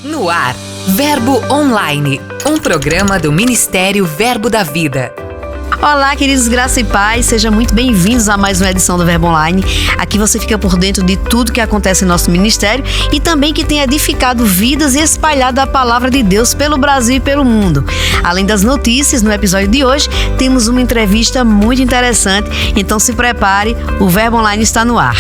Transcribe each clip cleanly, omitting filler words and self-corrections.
No ar, Verbo Online, um programa do Ministério Verbo da Vida. Olá, queridos, graça e paz, sejam muito bem-vindos a mais uma edição do Verbo Online. Aqui você fica por dentro de tudo que acontece em nosso ministério e também que tem edificado vidas e espalhado a palavra de Deus pelo Brasil e pelo mundo. Além das notícias, no episódio de hoje, temos uma entrevista muito interessante, então se prepare, o Verbo Online está no ar.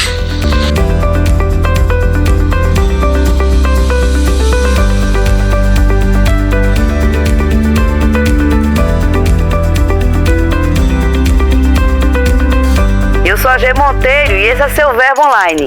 Eu sou a G Monteiro e esse é seu Verbo Online.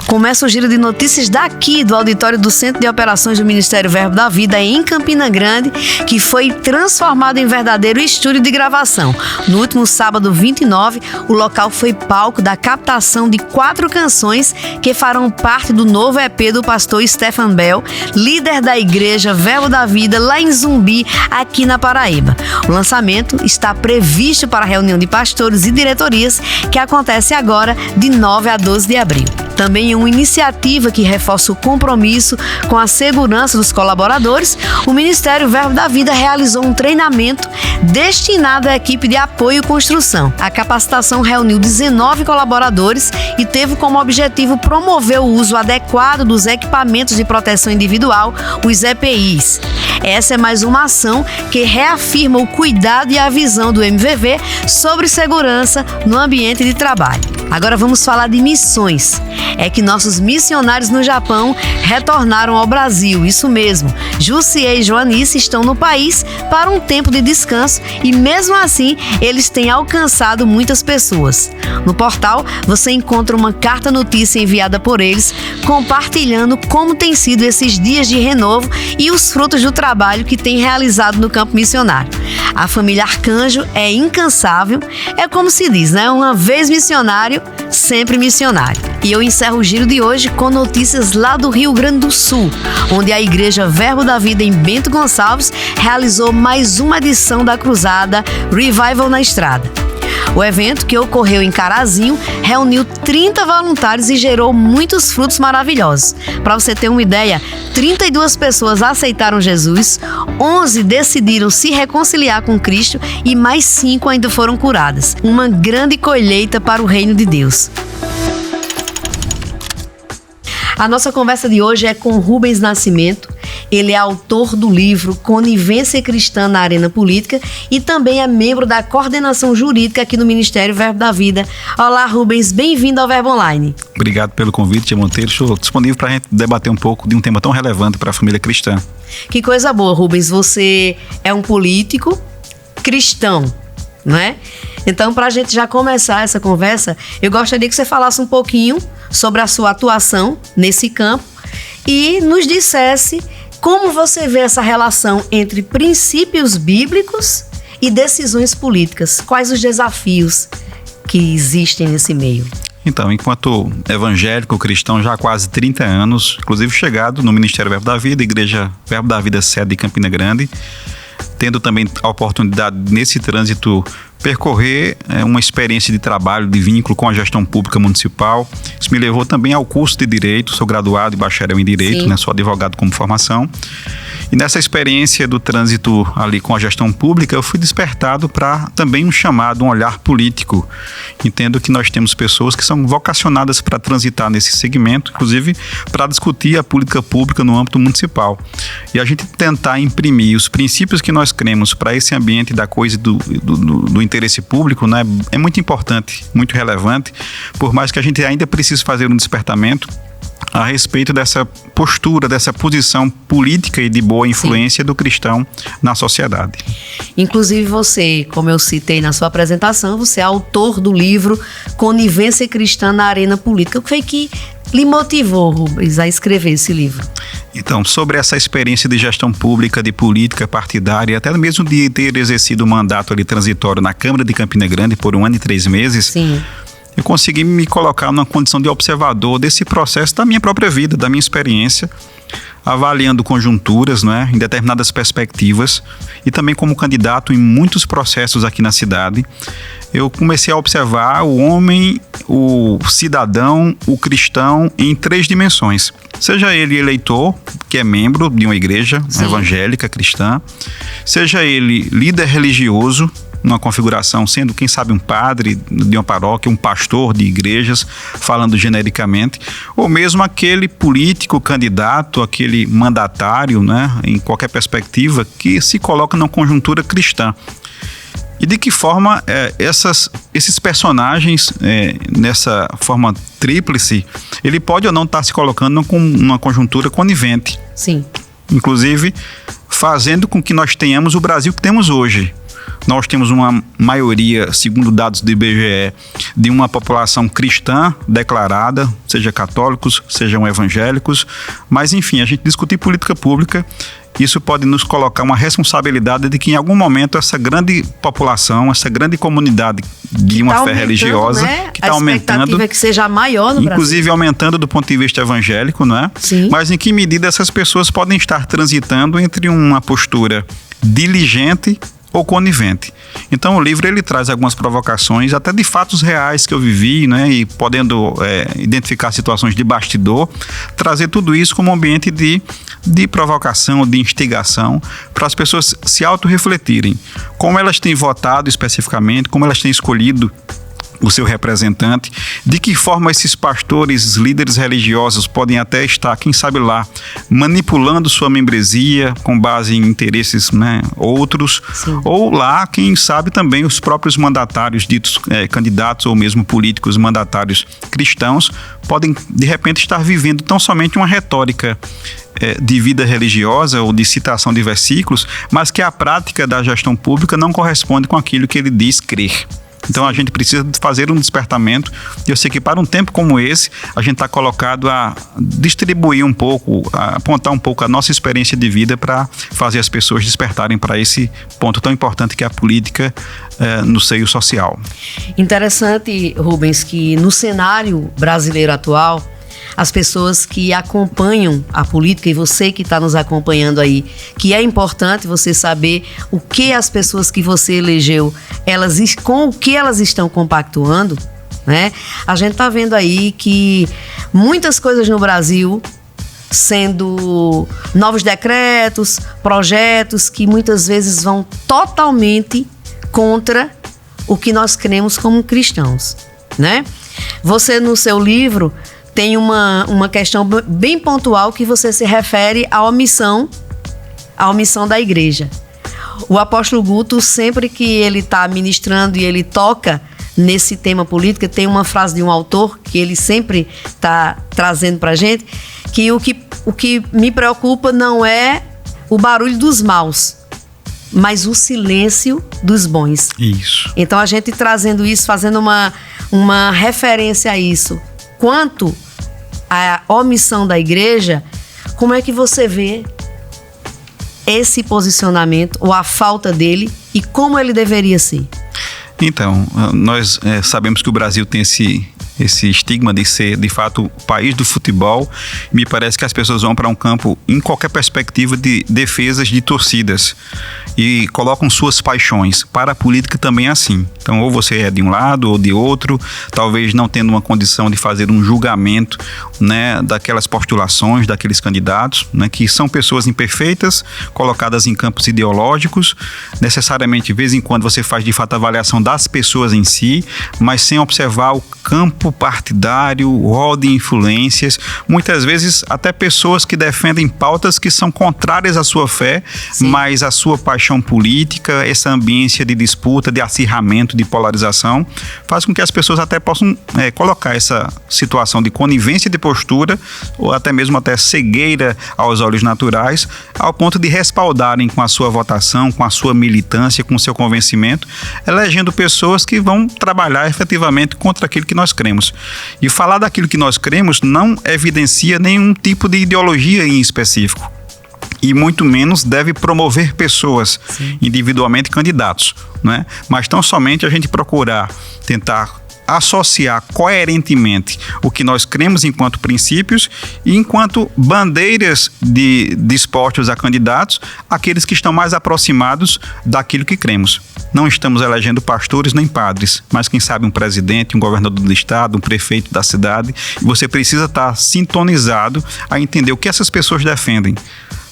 Começa o giro de notícias daqui do auditório do Centro de Operações do Ministério Verbo da Vida em Campina Grande, que foi transformado em verdadeiro estúdio de gravação. No último sábado 29, o local foi palco da captação de 4 canções que farão parte do novo EP do pastor Stephen Bell, líder da igreja Verbo da Vida lá em Zumbi, aqui na Paraíba. O lançamento está previsto para a reunião de pastores e diretorias que acontece agora de 9 a 12 de abril. Também em uma iniciativa que reforça o compromisso com a segurança dos colaboradores, o Ministério Verbo da Vida realizou um treinamento destinado à equipe de apoio e construção. A capacitação reuniu 19 colaboradores e teve como objetivo promover o uso adequado dos equipamentos de proteção individual, os EPIs. Essa é mais uma ação que reafirma o cuidado e a visão do MVV sobre segurança no ambiente de trabalho. Agora vamos falar de missões. É que nossos missionários no Japão retornaram ao Brasil, isso mesmo. Jussier e Joanice estão no país para um tempo de descanso e mesmo assim eles têm alcançado muitas pessoas. No portal você encontra uma carta notícia enviada por eles, compartilhando como tem sido esses dias de renovo e os frutos do trabalho que tem realizado no campo missionário. A família Arcanjo é incansável, é como se diz, né? Uma vez missionário, sempre missionário. E eu encerro o giro de hoje com notícias lá do Rio Grande do Sul, onde a Igreja Verbo da Vida em Bento Gonçalves realizou mais uma edição da cruzada Revival na Estrada. O evento, que ocorreu em Carazinho, reuniu 30 voluntários e gerou muitos frutos maravilhosos. Para você ter uma ideia, 32 pessoas aceitaram Jesus, 11 decidiram se reconciliar com Cristo e mais 5 ainda foram curadas. Uma grande colheita para o reino de Deus. A nossa conversa de hoje é com Rubens Nascimento. Ele é autor do livro Conivência Cristã na Arena Política e também é membro da coordenação jurídica aqui no Ministério Verbo da Vida. Olá, Rubens, bem-vindo ao Verbo Online. Obrigado pelo convite, Tia Monteiro. Estou disponível para a gente debater um pouco de um tema tão relevante para a família cristã. Que coisa boa, Rubens. Você é um político cristão, não é? Então, para a gente já começar essa conversa, eu gostaria que você falasse um pouquinho sobre a sua atuação nesse campo e nos dissesse como você vê essa relação entre princípios bíblicos e decisões políticas. Quais os desafios que existem nesse meio? Então, enquanto evangélico cristão já há quase 30 anos, inclusive chegado no Ministério Verbo da Vida, Igreja Verbo da Vida sede de Campina Grande, tendo também a oportunidade nesse trânsito percorrer uma experiência de trabalho, de vínculo com a gestão pública municipal. Isso me levou também ao curso de Direito, sou graduado e bacharel em Direito, né? Sou advogado como formação. E nessa experiência do trânsito ali com a gestão pública, eu fui despertado para também um chamado, um olhar político. Entendo que nós temos pessoas que são vocacionadas para transitar nesse segmento, inclusive para discutir a política pública no âmbito municipal. E a gente tentar imprimir os princípios que nós cremos para esse ambiente da coisa do interesse público, né, é muito importante, muito relevante, por mais que a gente ainda precise fazer um despertamento a respeito dessa postura, dessa posição política e de boa influência do cristão na sociedade. Inclusive você, como eu citei na sua apresentação, você é autor do livro Conivência Cristã na Arena Política. O que foi que lhe motivou, Rubens, a escrever esse livro? Então, sobre essa experiência de gestão pública, de política partidária, até mesmo de ter exercido o mandato ali transitório na Câmara de Campina Grande por 1 ano e 3 meses, sim, eu consegui me colocar numa condição de observador desse processo da minha própria vida, da minha experiência, avaliando conjunturas, né, em determinadas perspectivas, e também como candidato em muitos processos aqui na cidade, eu comecei a observar o homem, o cidadão, o cristão em 3 dimensões. Seja ele eleitor, que é membro de uma igreja evangélica cristã, seja ele líder religioso, numa configuração, sendo, quem sabe, um padre de uma paróquia, um pastor de igrejas, falando genericamente, ou mesmo aquele político, candidato, aquele mandatário, né, em qualquer perspectiva, que se coloca numa conjuntura cristã. E de que forma esses personagens, nessa forma tríplice, ele pode ou não estar se colocando numa conjuntura conivente. Sim. Inclusive, fazendo com que nós tenhamos o Brasil que temos hoje. Nós temos uma maioria, segundo dados do IBGE, de uma população cristã declarada, seja católicos, sejam evangélicos, mas enfim, a gente discutir política pública, isso pode nos colocar uma responsabilidade de que em algum momento essa grande população, essa grande comunidade de uma fé religiosa, né? Que está aumentando, a expectativa é que seja maior no inclusive Brasil. Aumentando do ponto de vista evangélico, não é? Sim. Mas em que medida essas pessoas podem estar transitando entre uma postura diligente ou conivente. Então o livro ele traz algumas provocações, até de fatos reais que eu vivi, né, e podendo identificar situações de bastidor, trazer tudo isso como um ambiente de provocação, de instigação, para as pessoas se autorrefletirem. Como elas têm votado especificamente, como elas têm escolhido o seu representante, de que forma esses pastores, líderes religiosos podem até estar, quem sabe lá, manipulando sua membresia com base em interesses, né, outros. Sim. Ou lá, quem sabe também os próprios mandatários, ditos candidatos ou mesmo políticos mandatários cristãos, podem de repente estar vivendo tão somente uma retórica de vida religiosa ou de citação de versículos, mas que a prática da gestão pública não corresponde com aquilo que ele diz crer. Então a gente precisa fazer um despertamento, e eu sei que para um tempo como esse, a gente está colocado a distribuir um pouco, a apontar um pouco a nossa experiência de vida para fazer as pessoas despertarem para esse ponto tão importante que é a política no seio social. Interessante, Rubens, que no cenário brasileiro atual, as pessoas que acompanham a política, e você que está nos acompanhando aí, que é importante você saber o que as pessoas que você elegeu, com o que elas estão compactuando, né? A gente está vendo aí que muitas coisas no Brasil, sendo novos decretos, projetos que muitas vezes vão totalmente contra o que nós cremos como cristãos, né? Você, no seu livro, tem uma questão bem pontual que você se refere à omissão da igreja. O apóstolo Guto, sempre que ele está ministrando e ele toca nesse tema política, tem uma frase de um autor que ele sempre está trazendo para a gente, que o que me preocupa não é o barulho dos maus, mas o silêncio dos bons. Isso. Então a gente trazendo isso, fazendo uma referência a isso, quanto à omissão da igreja, como é que você vê esse posicionamento ou a falta dele e como ele deveria ser? Então, nós sabemos que o Brasil tem esse estigma de ser, de fato, o país do futebol. Me parece que as pessoas vão para um campo em qualquer perspectiva de defesas de torcidas e colocam suas paixões. Para a política também é assim. Então, ou você é de um lado ou de outro, talvez não tendo uma condição de fazer um julgamento, né, daquelas postulações, daqueles candidatos, né, que são pessoas imperfeitas, colocadas em campos ideológicos. Necessariamente, de vez em quando, você faz de fato a avaliação das pessoas em si, mas sem observar o campo partidário, o rol de influências, muitas vezes até pessoas que defendem pautas que são contrárias à sua fé, sim, mas a sua paixão política, essa ambiência de disputa, de acirramento, de polarização, faz com que as pessoas até possam colocar essa situação de conivência de postura, ou até mesmo até cegueira aos olhos naturais, ao ponto de respaldarem com a sua votação, com a sua militância, com o seu convencimento, elegendo pessoas que vão trabalhar efetivamente contra aquilo que nós cremos. E falar daquilo que nós cremos não evidencia nenhum tipo de ideologia em específico. E muito menos deve promover pessoas, sim, individualmente candidatos, né? Mas tão somente a gente procurar tentar associar coerentemente o que nós cremos enquanto princípios e enquanto bandeiras dispostos a candidatos, aqueles que estão mais aproximados daquilo que cremos. Não estamos elegendo pastores nem padres, mas quem sabe um presidente, um governador do estado, um prefeito da cidade, e você precisa estar sintonizado a entender o que essas pessoas defendem.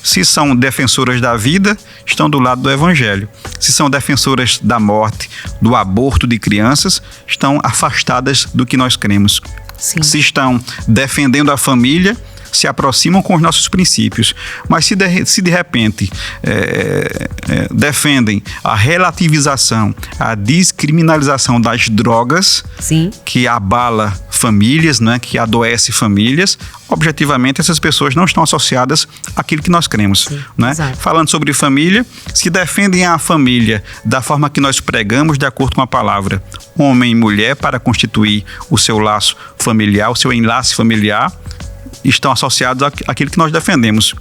Se são defensoras da vida, estão do lado do evangelho. Se são defensoras da morte, do aborto de crianças, estão afastadas do que nós cremos. Sim. Se estão defendendo a família, se aproximam com os nossos princípios. Mas se de repente defendem a relativização, a descriminalização das drogas, sim, que abala famílias, né, que adoece famílias, objetivamente essas pessoas não estão associadas àquilo que nós cremos. Sim, né? exato. Falando sobre família, se defendem a família da forma que nós pregamos, de acordo com a palavra, homem e mulher, para constituir o seu laço familiar, o seu enlace familiar, estão associados àquilo que nós defendemos.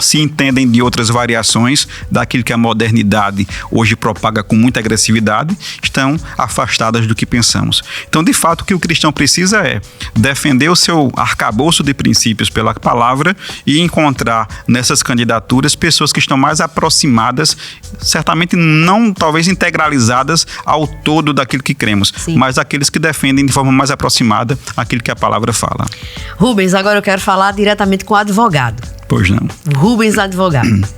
Se entendem de outras variações daquilo que a modernidade hoje propaga com muita agressividade, estão afastadas do que pensamos. Então, de fato, o que o cristão precisa é defender o seu arcabouço de princípios pela palavra e encontrar nessas candidaturas pessoas que estão mais aproximadas, certamente não talvez integralizadas ao todo daquilo que cremos, sim, mas aqueles que defendem de forma mais aproximada aquilo que a palavra fala. Rubens, agora eu quero falar diretamente com o advogado. Pois não. Rubens, advogado.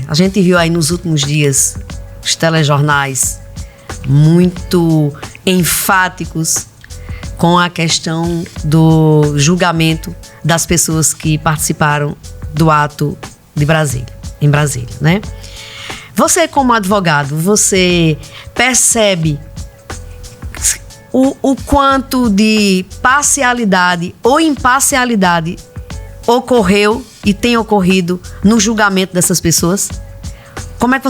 A gente viu aí nos últimos dias os telejornais muito enfáticos com a questão do julgamento das pessoas que participaram do ato de Brasília, em Brasília, né? Você, como advogado, você percebe o quanto de parcialidade ou imparcialidade ocorreu e tem ocorrido no julgamento dessas pessoas? Como é que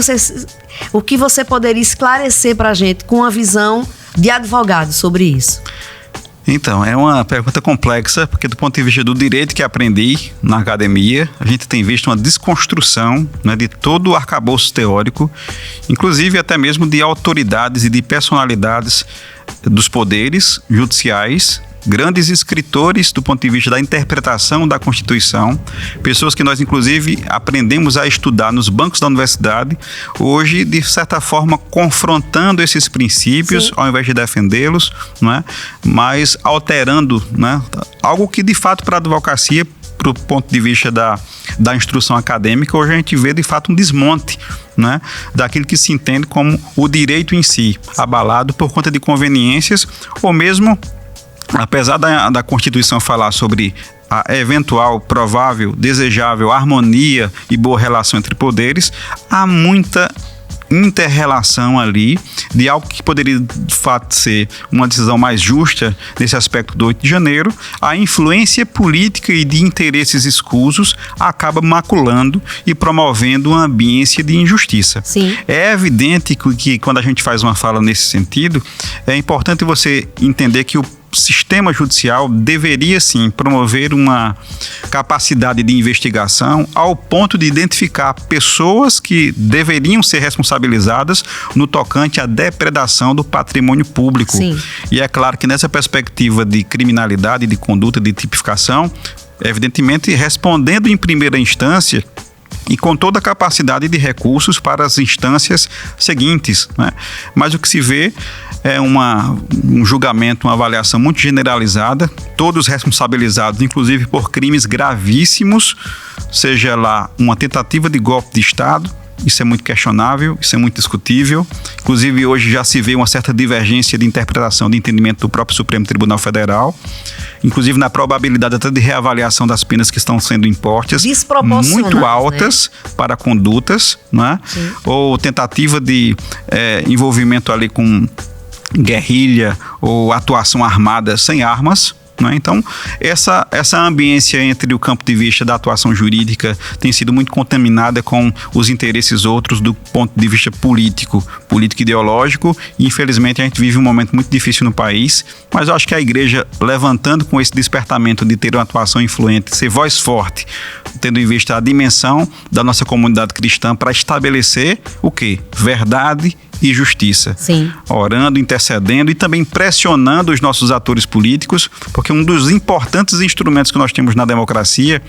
o que você poderia esclarecer para a gente com a visão de advogado sobre isso? Então, é uma pergunta complexa, porque do ponto de vista do direito que aprendi na academia, a gente tem visto uma desconstrução, né, de todo o arcabouço teórico, inclusive até mesmo de autoridades e de personalidades dos poderes judiciais, grandes escritores do ponto de vista da interpretação da Constituição, pessoas que nós inclusive aprendemos a estudar nos bancos da universidade, hoje de certa forma confrontando esses princípios, sim, ao invés de defendê-los, não é? Mas alterando, né? Algo que de fato para a advocacia, para o ponto de vista da instrução acadêmica, hoje a gente vê de fato um desmonte, né, daquilo que se entende como o direito em si, abalado por conta de conveniências ou mesmo, apesar da Constituição falar sobre a eventual, provável, desejável harmonia e boa relação entre poderes, há muita inter-relação ali de algo que poderia de fato ser uma decisão mais justa nesse aspecto do 8 de janeiro, a influência política e de interesses escusos acaba maculando e promovendo uma ambiência de injustiça. Sim. É evidente que quando a gente faz uma fala nesse sentido, é importante você entender que o sistema judicial deveria sim promover uma capacidade de investigação ao ponto de identificar pessoas que deveriam ser responsabilizadas no tocante à depredação do patrimônio público. Sim. E é claro que nessa perspectiva de criminalidade, de conduta, de tipificação, evidentemente respondendo em primeira instância e com toda a capacidade de recursos para as instâncias seguintes, né? Mas o que se vê é um julgamento, uma avaliação muito generalizada, todos responsabilizados, inclusive por crimes gravíssimos, seja lá uma tentativa de golpe de Estado, isso é muito questionável, isso é muito discutível. Inclusive, hoje já se vê uma certa divergência de interpretação, de entendimento do próprio Supremo Tribunal Federal, inclusive na probabilidade até de reavaliação das penas que estão sendo impostas, muito altas, né, para condutas, né? Ou tentativa de envolvimento ali com guerrilha ou atuação armada sem armas, né? Então, essa ambiência entre o campo de vista da atuação jurídica tem sido muito contaminada com os interesses outros do ponto de vista político ideológico, e infelizmente a gente vive um momento muito difícil no país, mas eu acho que a igreja, levantando com esse despertamento de ter uma atuação influente, ser voz forte, tendo em vista a dimensão da nossa comunidade cristã para estabelecer o quê? Verdade e justiça. Sim. Orando, intercedendo e também pressionando os nossos atores políticos, porque um dos importantes instrumentos que nós temos na democracia,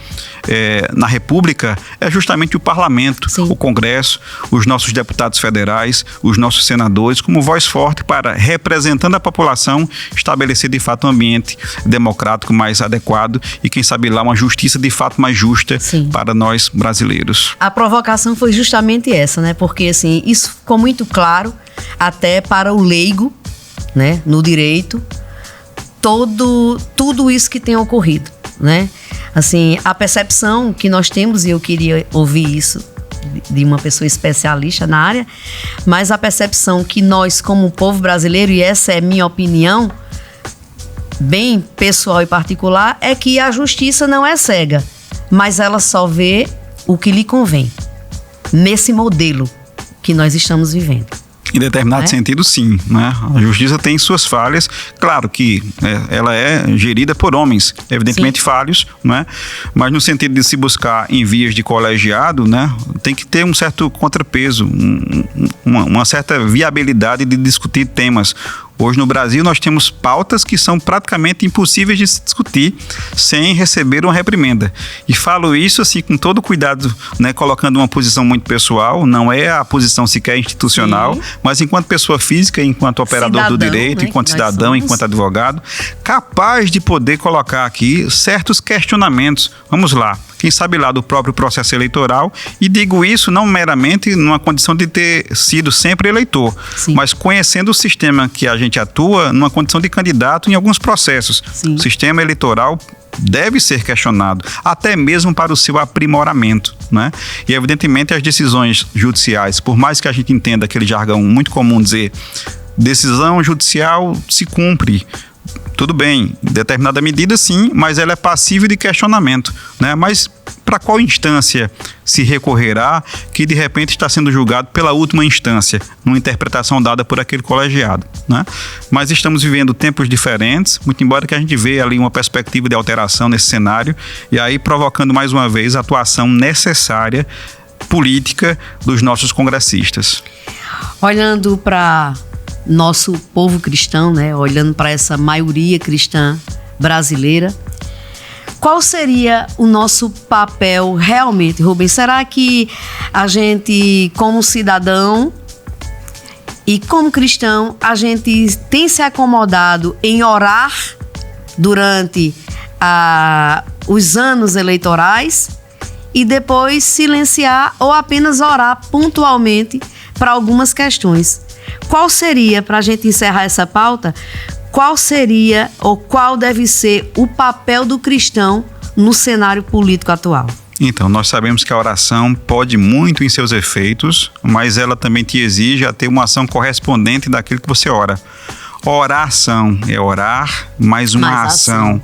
na República, é justamente o Parlamento, Sim. o Congresso, os nossos deputados federais, os nossos senadores, como voz forte para, representando a população, estabelecer de fato um ambiente democrático mais adequado e, quem sabe lá, uma justiça de fato mais justa Sim. para nós brasileiros. A provocação foi justamente essa, né? Porque assim, isso ficou muito claro até para o leigo, né, no direito, tudo isso que tem ocorrido, né? Assim, a percepção que nós temos, e eu queria ouvir isso de uma pessoa especialista na área, mas a percepção que nós, como povo brasileiro, e essa é minha opinião, bem pessoal e particular, é que a justiça não é cega, mas ela só vê o que lhe convém, nesse modelo que nós estamos vivendo. Em determinado sentido, sim, né? A justiça tem suas falhas. Claro que ela é gerida por homens, evidentemente sim. falhos, né? Mas no sentido de se buscar em vias de colegiado, né? Tem que ter um certo contrapeso, uma certa viabilidade de discutir temas. Hoje no Brasil nós temos pautas que são praticamente impossíveis de se discutir sem receber uma reprimenda. E falo isso assim com todo cuidado, né, colocando uma posição muito pessoal, não é a posição sequer institucional, sim. mas enquanto pessoa física, enquanto operador cidadão, do direito, né, enquanto cidadão, enquanto advogado, capaz de poder colocar aqui certos questionamentos. Vamos lá. Quem sabe lá do próprio processo eleitoral, e digo isso não meramente numa condição de ter sido sempre eleitor, sim. mas conhecendo o sistema que a gente atua numa condição de candidato em alguns processos. Sim. O sistema eleitoral deve ser questionado, até mesmo para o seu aprimoramento, né? E evidentemente as decisões judiciais, por mais que a gente entenda aquele jargão muito comum dizer, decisão judicial se cumpre, tudo bem, em determinada medida sim, mas ela é passível de questionamento, né? Mas para qual instância se recorrerá que de repente está sendo julgado pela última instância, numa interpretação dada por aquele colegiado, né? Mas estamos vivendo tempos diferentes, muito embora que a gente veja ali uma perspectiva de alteração nesse cenário, e aí provocando mais uma vez a atuação necessária política dos nossos congressistas. Olhando para nosso povo cristão, né? Olhando para essa maioria cristã brasileira, qual seria o nosso papel realmente, Rubens? Será que a gente, como cidadão e como cristão, a gente tem se acomodado em orar durante os anos eleitorais e depois silenciar ou apenas orar pontualmente para algumas questões? Qual seria, para a gente encerrar essa pauta, qual seria ou qual deve ser o papel do cristão no cenário político atual? Então, nós sabemos que a oração pode muito em seus efeitos, mas ela também te exige a ter uma ação correspondente daquilo que você ora. Oração é orar, mais uma ação.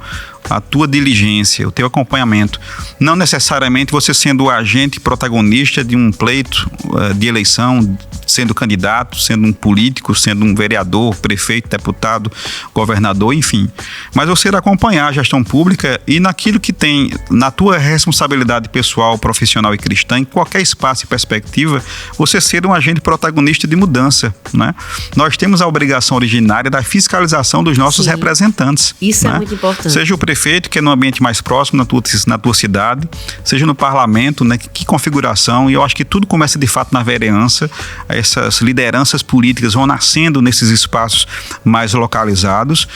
A tua diligência, o teu acompanhamento. Não necessariamente você sendo o agente protagonista de um pleito de eleição, sendo candidato, sendo um político, sendo um vereador, prefeito, deputado, governador, enfim. Mas você acompanhar a gestão pública e naquilo que tem na tua responsabilidade pessoal, profissional e cristã, em qualquer espaço e perspectiva, você ser um agente protagonista de mudança, né? Nós temos a obrigação originária da fiscalização dos nossos representantes. Isso, né? É muito importante. Seja o prefeito, que é no ambiente mais próximo na tua cidade, seja no parlamento, né? Que configuração, e eu acho que tudo começa de fato na vereança. Essas lideranças políticas vão nascendo nesses espaços mais localizados.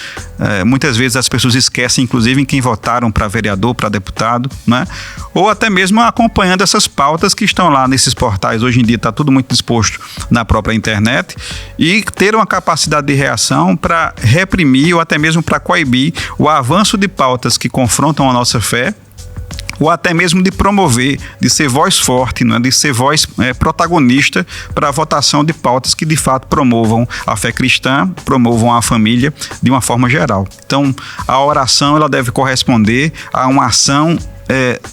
Muitas vezes as pessoas esquecem, inclusive, em quem votaram para vereador, para deputado, né? Ou até mesmo acompanhando essas pautas que estão lá nesses portais. Hoje em dia está tudo muito disposto na própria internet, e ter uma capacidade de reação para reprimir ou até mesmo para coibir o avanço de pautas que confrontam a nossa fé, ou até mesmo de promover, de ser voz forte, né? De ser voz protagonista para a votação de pautas que de fato promovam a fé cristã, promovam a família de uma forma geral. Então, a oração ela deve corresponder a uma ação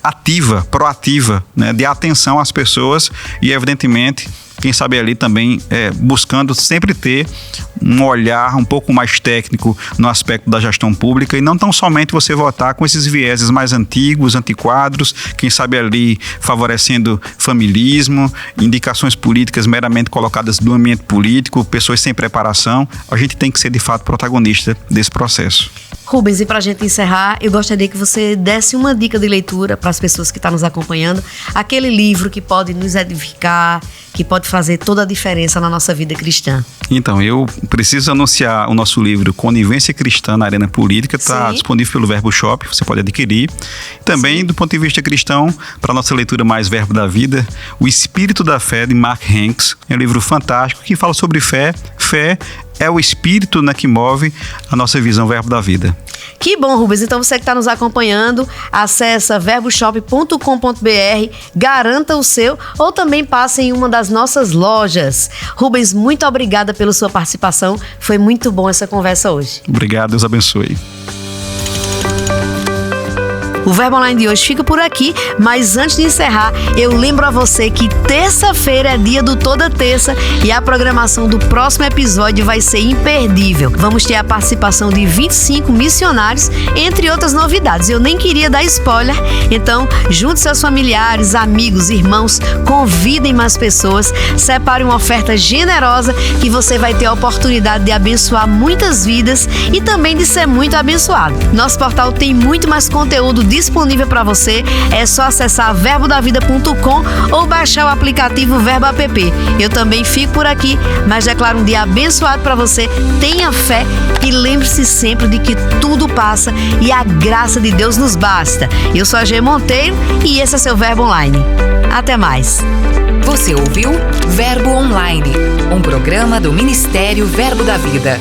ativa, proativa, né? De atenção às pessoas e, evidentemente, quem sabe ali também buscando sempre ter um olhar um pouco mais técnico no aspecto da gestão pública e não tão somente você votar com esses vieses mais antigos, antiquados, quem sabe ali favorecendo familismo, indicações políticas meramente colocadas do ambiente político, pessoas sem preparação. A gente tem que ser de fato protagonista desse processo. Rubens, e para a gente encerrar, eu gostaria que você desse uma dica de leitura para as pessoas que estão nos acompanhando, aquele livro que pode nos edificar, que pode fazer toda a diferença na nossa vida cristã. Então, eu preciso anunciar o nosso livro Conivência Cristã na Arena Política, está disponível pelo Verbo Shop, você pode adquirir. Também, do ponto de vista cristão, para a nossa leitura mais Verbo da Vida, O Espírito da Fé, de Mark Hanks, é um livro fantástico que fala sobre fé. Fé é o espírito, né, que move a nossa visão Verbo da Vida. Que bom, Rubens. Então você que está nos acompanhando, acessa verboshop.com.br, garanta o seu ou também passe em uma das nossas lojas. Rubens, muito obrigada pela sua participação. Foi muito bom essa conversa hoje. Obrigado, Deus abençoe. O Verbo Online de hoje fica por aqui, mas antes de encerrar, eu lembro a você que terça-feira é dia do Toda Terça e a programação do próximo episódio vai ser imperdível. Vamos ter a participação de 25 missionários, entre outras novidades. Eu nem queria dar spoiler, então junte seus familiares, amigos, irmãos, convidem mais pessoas, separe uma oferta generosa que você vai ter a oportunidade de abençoar muitas vidas e também de ser muito abençoado. Nosso portal tem muito mais conteúdo disponível para você, é só acessar verbodavida.com ou baixar o aplicativo Verbo App. Eu também fico por aqui, mas declaro um dia abençoado para você. Tenha fé e lembre-se sempre de que tudo passa e a graça de Deus nos basta. Eu sou a G Monteiro e esse é seu Verbo Online. Até mais. Você ouviu Verbo Online, um programa do Ministério Verbo da Vida.